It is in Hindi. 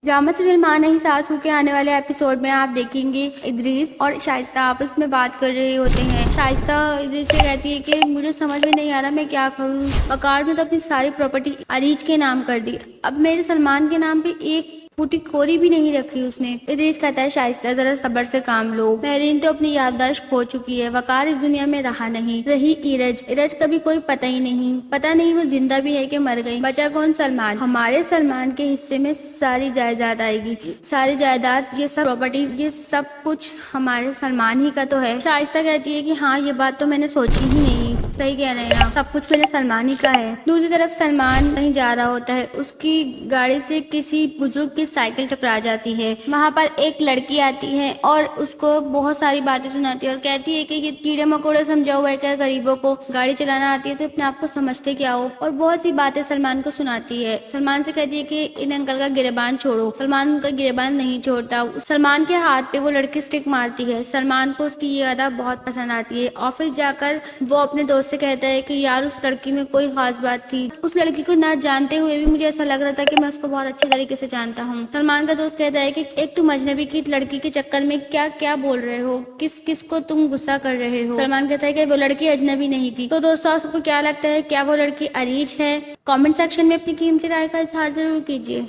ड्रामा सीरियल माँ नहीं सास हूं के आने वाले एपिसोड में आप देखेंगे इदरीस और शाइस्ता आपस में बात कर रहे होते हैं। शाइस्ता इदरीस से कहती है कि मुझे समझ में नहीं आ रहा मैं क्या करूं। वकार ने तो अपनी सारी प्रॉपर्टी अरीज के नाम कर दी, अब मेरे सलमान के नाम पे एक फूटी कोरी भी नहीं रखी उसने। इदरीस कहता है शाइस्ता जरा सब्र से काम लो, महरीन तो अपनी याददाश्त खो चुकी है, वकार इस दुनिया में रहा नहीं। रही इरज, इरज का भी कोई पता ही नहीं, पता नहीं वो जिंदा भी है कि मर गई। बचा कौन? सलमान। हमारे सलमान के हिस्से में सारी जायदाद आएगी, सारी जायदाद, ये सब प्रॉपर्टीज, ये सब कुछ हमारे सलमान ही का तो है। शाइस्ता कहती है कि हाँ ये बात तो मैंने सोची ही नहीं। सही कह रहे हैं आप, सब कुछ मेरे सलमान ही का है। दूसरी तरफ सलमान कहीं जा रहा होता है, उसकी गाड़ी से किसी बुजुर्ग की साइकिल टकरा जाती है। वहाँ पर एक लड़की आती है और उसको बहुत सारी बातें सुनाती है और कहती है कि ये कीड़े मकोड़े समझा हुआ है क्या गरीबों को, गाड़ी चलाना आती है तो अपने आप को समझते क्या हो। और बहुत सी बातें सलमान को सुनाती है। सलमान से कहती है कि इन अंकल का गिरेबान छोड़ो। सलमान उनका गिरेबान नहीं छोड़ता। सलमान के हाथ पे वो लड़की स्टिक मारती है। सलमान को उसकी ये अदा बहुत पसंद आती है। ऑफिस जाकर वो अपने दोस्त से कहता है कि यार उस लड़की में कोई खास बात थी, उस लड़की को ना जानते हुए भी मुझे ऐसा लग रहा था कि मैं उसको बहुत अच्छी तरीके से जानता हूँ। सलमान का दोस्त कहता है कि एक तुम अजनबी की लड़की के चक्कर में क्या क्या बोल रहे हो, किस किस को तुम गुस्सा कर रहे हो। सलमान कहता है कि वो लड़की अजनबी नहीं थी। तो दोस्तों आपको क्या लगता है, क्या वो लड़की अरीज है? कमेंट सेक्शन में अपनी कीमती राय का इजहार जरूर कीजिए।